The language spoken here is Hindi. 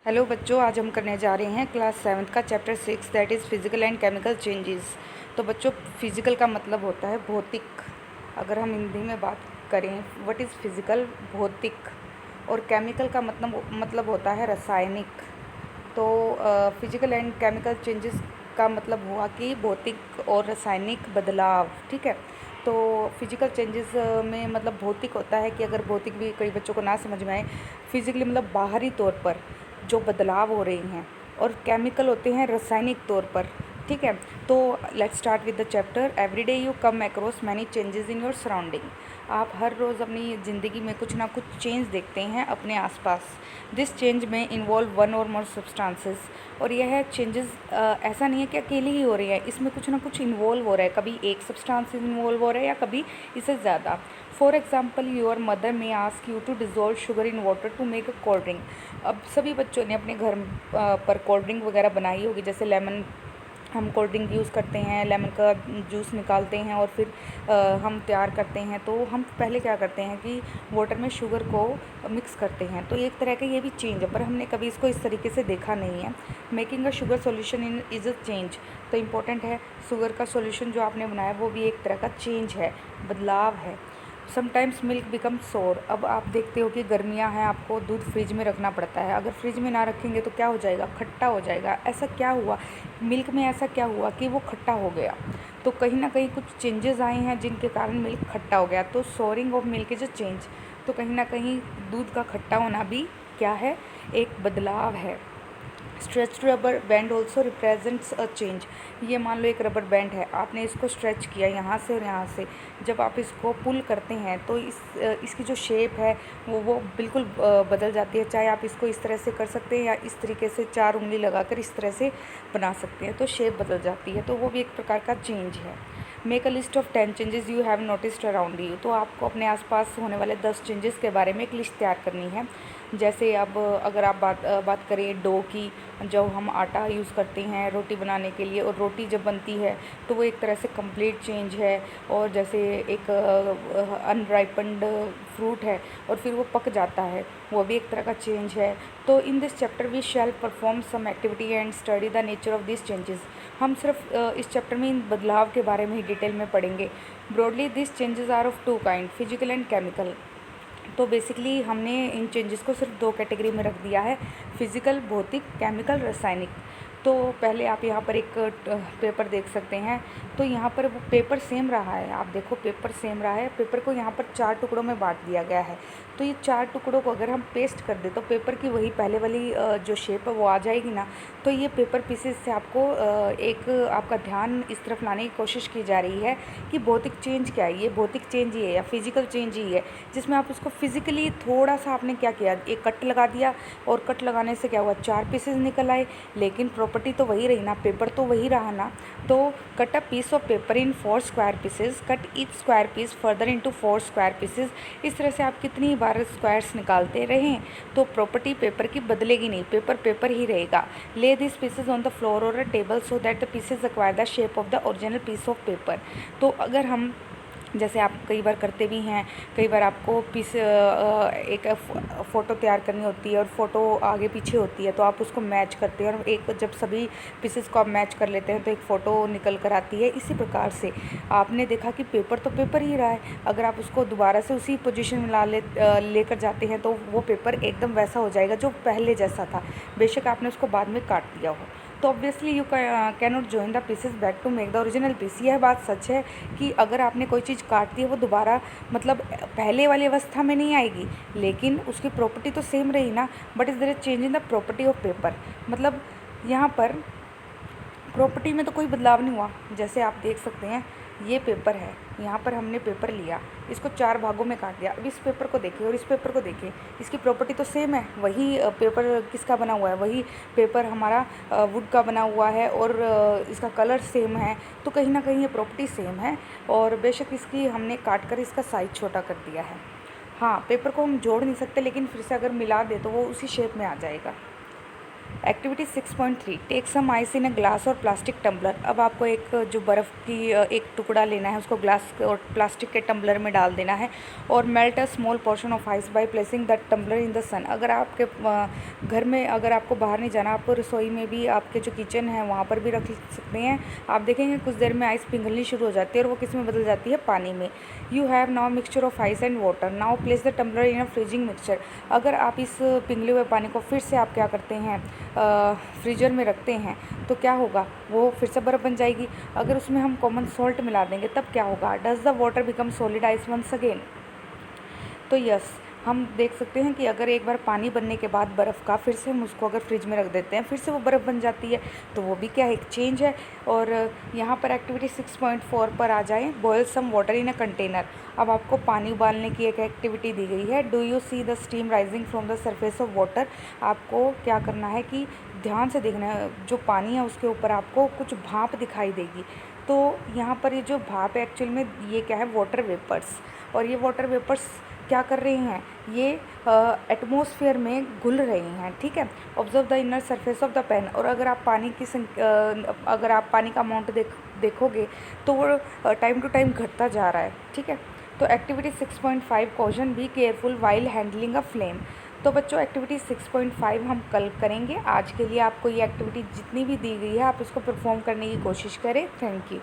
हेलो बच्चों, आज हम करने जा रहे हैं क्लास 7th का chapter 6 that is physical and chemical changes. तो बच्चों, फिजिकल का मतलब होता है भौतिक। अगर हम हिंदी में बात करें व्हाट इज़ फिजिकल, भौतिक। और केमिकल का मतलब होता है रासायनिक। तो फिजिकल एंड केमिकल चेंजेस का मतलब हुआ कि भौतिक और रासायनिक बदलाव। ठीक है। तो फिजिकल चेंजेस में मतलब भौतिक होता है कि अगर भौतिक भी कई बच्चों को ना समझ में आए, फिजिकली मतलब बाहरी तौर पर जो बदलाव हो रही हैं, और केमिकल होते हैं रासायनिक तौर पर। ठीक है। तो let's start with the chapter. Everyday you come across many changes in your surrounding. आप हर रोज़ अपनी ज़िंदगी में कुछ ना कुछ चेंज देखते हैं अपने आसपास। दिस चेंज में इन्वॉल्व वन और मोर सब्सटेंसेस। और यह चेंजेस ऐसा नहीं है कि अकेले ही हो रही है, इसमें कुछ ना कुछ इन्वॉल्व हो रहा है। कभी एक सब्सटेंस इन्वॉल्व हो रहा है या कभी इससे ज़्यादा। For example, your mother may ask you to dissolve sugar in water to make a cold drink. अब सभी बच्चों ने अपने घर पर कोल्ड ड्रिंक वगैरह बनाई होगी। जैसे लेमन, हम कोल्ड ड्रिंक यूज़ करते हैं, लेमन का जूस निकालते हैं और फिर हम तैयार करते हैं। तो हम पहले क्या करते हैं कि वाटर में शुगर को मिक्स करते हैं। तो एक तरह का ये भी चेंज है, पर हमने कभी इसको इस तरीके से देखा नहीं है। Making a sugar solution in is a change. तो इम्पोर्टेंट है, शुगर का सॉल्यूशन जो आपने बनाया वो भी एक तरह का चेंज है, बदलाव है। समटाइम्स मिल्क बिकम सोर। अब आप देखते हो कि गर्मियाँ हैं, आपको दूध फ्रिज में रखना पड़ता है। अगर फ्रिज में ना रखेंगे तो क्या हो जाएगा, खट्टा हो जाएगा। ऐसा क्या हुआ मिल्क में, ऐसा क्या हुआ कि वो खट्टा हो गया। तो कहीं ना कहीं कुछ चेंजेस आए हैं जिनके कारण मिल्क खट्टा हो गया। तो souring of milk is a change. तो कहीं ना कहीं दूध का खट्टा होना भी क्या है, एक बदलाव है। Stretch rubber band also represents a change. ये मान लो एक रबर बैंड है, आपने इसको स्ट्रेच किया यहाँ से और यहाँ से। जब आप इसको पुल करते हैं तो इसकी जो शेप है वो बिल्कुल बदल जाती है। चाहे आप इसको इस तरह से कर सकते हैं या इस तरीके से 4 उंगली लगाकर इस तरह से बना सकते हैं, तो शेप बदल जाती है। तो वो भी एक प्रकार का चेंज है। Make a list of 10 changes you have noticed around you. तो आपको अपने आसपास होने वाले 10 चेंजेस के बारे में एक लिस्ट तैयार करनी है। जैसे अब अगर आप बात करें डो की, जब हम आटा यूज़ करते हैं रोटी बनाने के लिए, और रोटी जब बनती है तो वो एक तरह से कंप्लीट चेंज है। और जैसे एक अनराइपन्ड फ्रूट है और फिर वो पक जाता है, वो भी एक तरह का चेंज है। तो in this chapter we shall perform some activity and study the nature of this changes. हम सिर्फ इस चैप्टर में इन बदलाव के बारे में ही डिटेल में पढ़ेंगे। Broadly this changes are of two kind, physical and chemical. तो बेसिकली हमने इन चेंजेस को सिर्फ 2 कैटेगरी में रख दिया है, फिजिकल भौतिक, केमिकल रासायनिक। तो पहले आप यहाँ पर एक पेपर देख सकते हैं। तो यहाँ पर वो पेपर सेम रहा है, आप देखो पेपर सेम रहा है। पेपर को यहाँ पर 4 टुकड़ों में बांट दिया गया है। तो ये 4 टुकड़ों को अगर हम पेस्ट कर दें तो पेपर की वही पहले वाली जो शेप है वो आ जाएगी ना। तो ये पेपर पीसेस से आपको एक आपका ध्यान इस तरफ लाने की कोशिश की जा रही है कि भौतिक चेंज क्या है, ये भौतिक चेंज ही है या फिजिकल चेंज ही है, जिसमें आप उसको फिजिकली थोड़ा सा आपने क्या किया, एक कट लगा दिया। और कट लगाने से क्या हुआ, 4 पीसेस निकल आए, लेकिन प्रॉपर्टी तो वही रही ना, पेपर तो वही रहा ना। तो cut a piece of paper in 4 square pieces, cut each square piece further into 4 square pieces. इस तरह से आप कितनी बार स्क्वायर्स निकालते रहें तो प्रॉपर्टी पेपर की बदलेगी नहीं, पेपर पेपर ही रहेगा। Lay this pieces on the floor और a table so that the pieces acquire the shape of the original piece of paper. तो अगर हम, जैसे आप कई बार करते भी हैं, कई बार आपको एक फ़ोटो तैयार करनी होती है और फ़ोटो आगे पीछे होती है, तो आप उसको मैच करते हैं और एक जब सभी पीसेस को आप मैच कर लेते हैं तो एक फ़ोटो निकल कर आती है। इसी प्रकार से आपने देखा कि पेपर तो पेपर ही रहा है, अगर आप उसको दोबारा से उसी पोजीशन में लेकर जाते हैं तो वो पेपर एकदम वैसा हो जाएगा जो पहले जैसा था, बेशक आपने उसको बाद में काट दिया हो। तो obviously you cannot join the pieces back to make the original piece. यह बात सच है कि अगर आपने कोई चीज़ काट दी है वो दोबारा मतलब पहले वाली अवस्था में नहीं आएगी, लेकिन उसकी प्रॉपर्टी तो सेम रही ना। But is there a change in the property of paper. मतलब यहाँ पर प्रॉपर्टी में तो कोई बदलाव नहीं हुआ। जैसे आप देख सकते हैं ये पेपर है, यहाँ पर हमने पेपर लिया, इसको 4 भागों में काट दिया। अब इस पेपर को देखिए और इस पेपर को देखिए, इसकी प्रॉपर्टी तो सेम है। वही पेपर किसका बना हुआ है, वही पेपर हमारा वुड का बना हुआ है और इसका कलर सेम है। तो कहीं ना कहीं ये प्रॉपर्टी सेम है, और बेशक इसकी हमने काट कर इसका साइज़ छोटा कर दिया है। हाँ, पेपर को हम जोड़ नहीं सकते, लेकिन फिर से अगर मिला दे तो वो उसी शेप में आ जाएगा। Activity 6.3 take some ice in a glass और प्लास्टिक टम्बलर। अब आपको एक जो बर्फ़ की एक टुकड़ा लेना है, उसको ग्लास और प्लास्टिक के टम्बलर में डाल देना है और melt a small portion of ice by placing that tumbler in the sun. अगर आपके घर में, अगर आपको बाहर नहीं जाना, आपको रसोई में भी, आपके जो किचन है वहाँ पर भी रख सकते हैं। आप देखेंगे कुछ देर में आइस पिघलनी शुरू हो जाती है और वो किस में बदल जाती है, पानी में। You have now mixture of ice and water, now place the tumbler in a freezing mixture. अगर आप इस पिघले हुए पानी को फिर से आप क्या करते हैं, फ्रीजर में रखते हैं, तो क्या होगा, वो फिर से बर्फ़ बन जाएगी। अगर उसमें हम कॉमन सॉल्ट मिला देंगे तब क्या होगा, does the water become solid ice once again. तो यस, हम देख सकते हैं कि अगर एक बार पानी बनने के बाद बर्फ़ का फिर से हम उसको अगर फ्रिज में रख देते हैं, फिर से वो बर्फ़ बन जाती है, तो वो भी क्या है, एक चेंज है। और यहाँ पर एक्टिविटी 6.4 पर आ जाएँ, boil some water in a container. अब आपको पानी उबालने की एक एक्टिविटी दी गई है। Do you see the steam rising from the surface of water. आपको क्या करना है कि ध्यान से देखना है, जो पानी है उसके ऊपर आपको कुछ भाप दिखाई देगी। तो यहाँ पर ये जो भाप है एक्चुअल में ये क्या है, वाटर वेपर्स। और ये वाटर वेपर्स क्या कर रहे हैं, ये एटमॉस्फेयर में घुल रहे हैं, ठीक है। Observe the inner surface of the pan. और अगर आप पानी की अगर आप पानी का अमाउंट देखोगे तो वो टाइम टू टाइम घटता जा रहा है, ठीक है। तो activity 6.5 question, be careful while handling a flame. तो बच्चों एक्टिविटी 6.5 हम कल करेंगे। आज के लिए आपको ये एक्टिविटी जितनी भी दी गई है आप इसको परफॉर्म करने की कोशिश करें। Thank you.